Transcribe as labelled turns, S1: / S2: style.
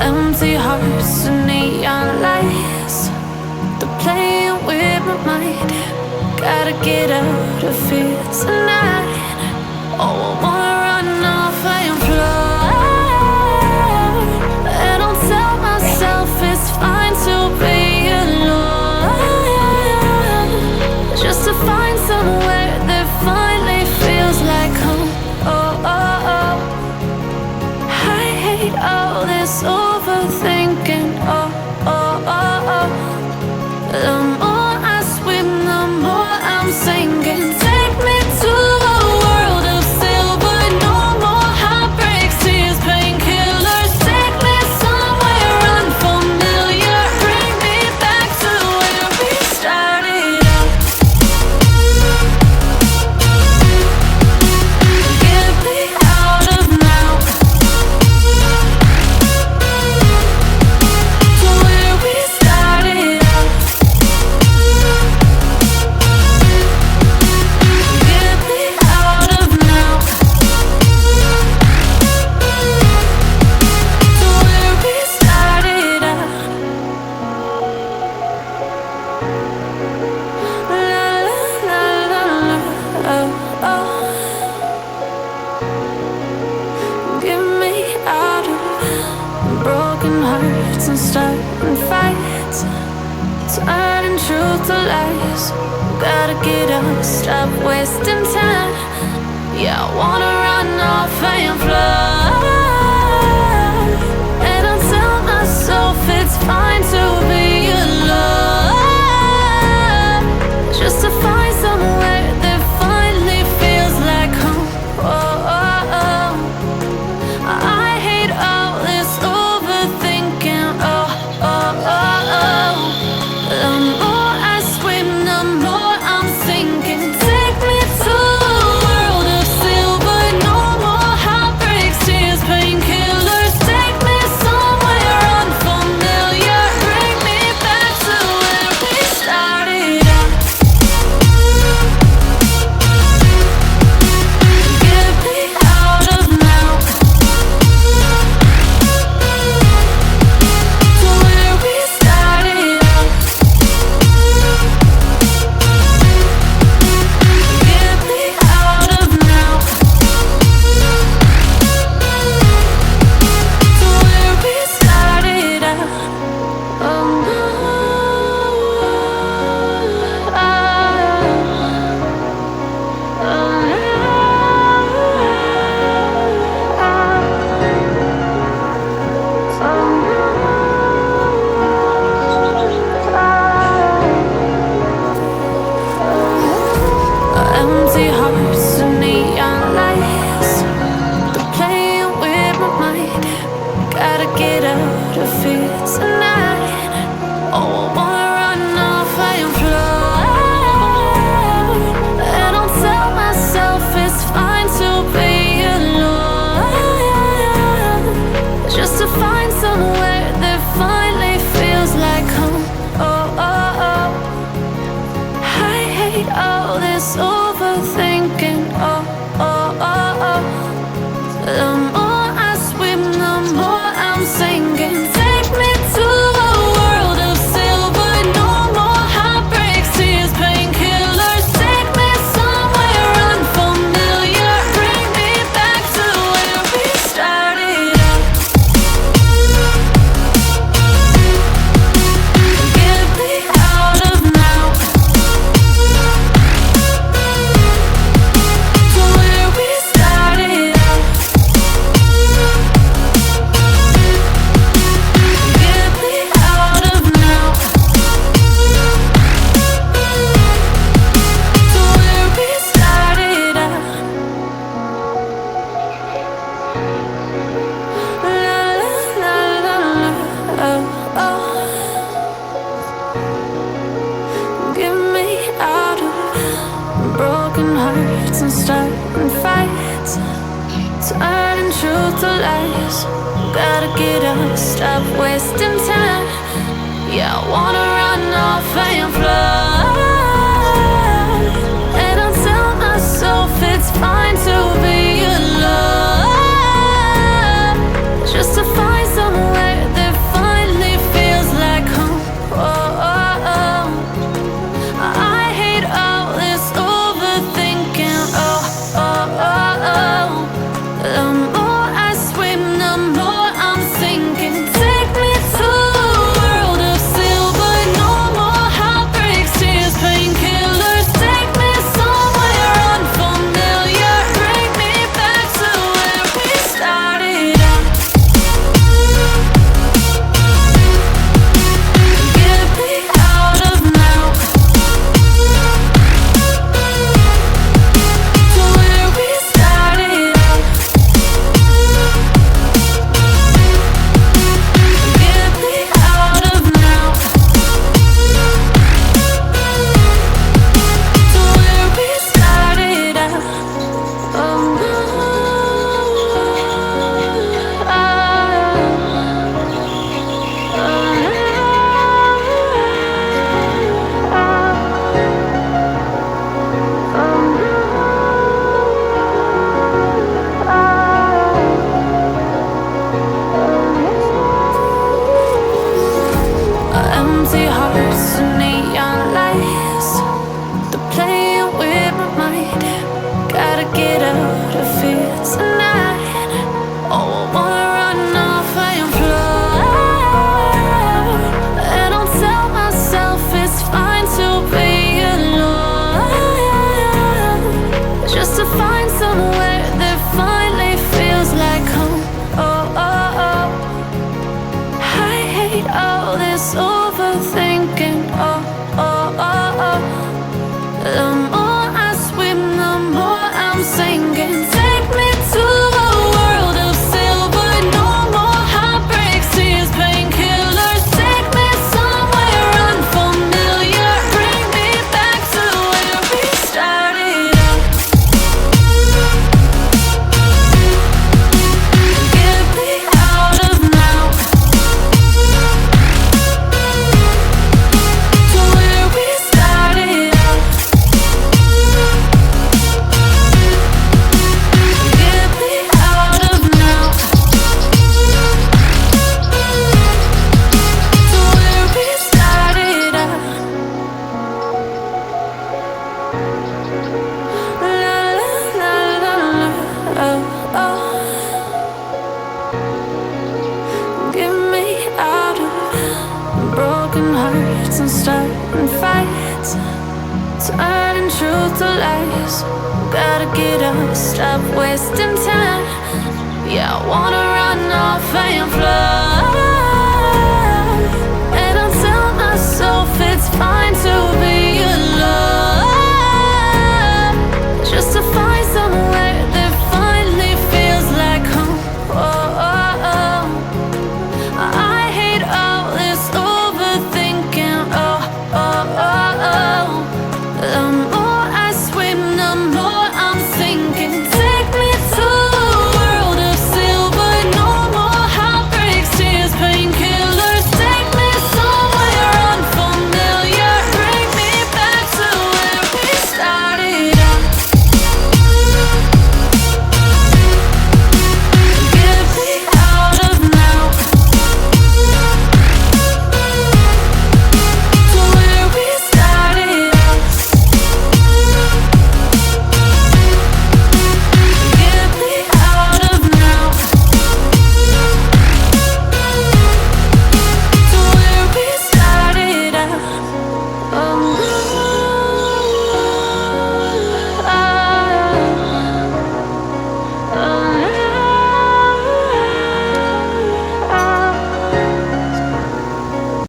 S1: Empty hearts and neon lights, they're playing with my mind. Gotta get out of here tonight. Oh, I wanna run off and fly. And I'll tell myself it's fine to be alone, just to find somewhere that finally feels like home. Oh, oh, oh. I hate all this overthinking. Oh, oh, oh, oh. The more I swim, the more I'm sinking. Take me to a world of silver. No more heartbreaks, tears, painkillers. Take me somewhere unfamiliar. Bring me back to where we started out. Get me out of now, to where we started out. Get me out of now, to where we started out. La la la la la, oh, oh. Get me out of broken hearts and starting fights, turning truth to lies. Gotta get up, stop wasting time. Yeah, I wanna run off and fly. And I'll tell myself it's fine to be alone, just to find somewhere that finally feels like home. Oh, oh, oh. I hate all this overthinking. Oh, oh, oh, oh. The more I swim, the more I'm sinking. Take me to a world of silver. No more heartbreaks, tears, painkillers. Take me somewhere unfamiliar. Bring me back to where we started out. Get me out of now, to where we started out. Get me out of now, to where we started out. Oh, no. Empty hearts and neon lights, they're playing with my mind. Gotta get out of here tonight. Oh, I wanna run off and fly. And I'll tell myself it's fine to be alone, just to find somewhere that finally feels like home. Oh, oh, oh. I hate all this overthinking. Oh, oh, oh, oh. The more I swim, the more I'm sinking. Take me to a world of silver. No more heartbreaks, tears, painkillers. Take me somewhere unfamiliar. Bring me back to where we started out. Get me out of now, to where we started out. Get me out of now, to where we started out. La la la la la, oh, oh. Get me out of broken hearts and starting fights, turning truth to lies. Gotta get up, stop wasting time. Yeah, I wanna run off and fly. And I'll tell myself it's fine to be alone, just to find somewhere that starting fights, turning truth to lies. Gotta get up, stop wasting time. Yeah, I wanna run off and fly.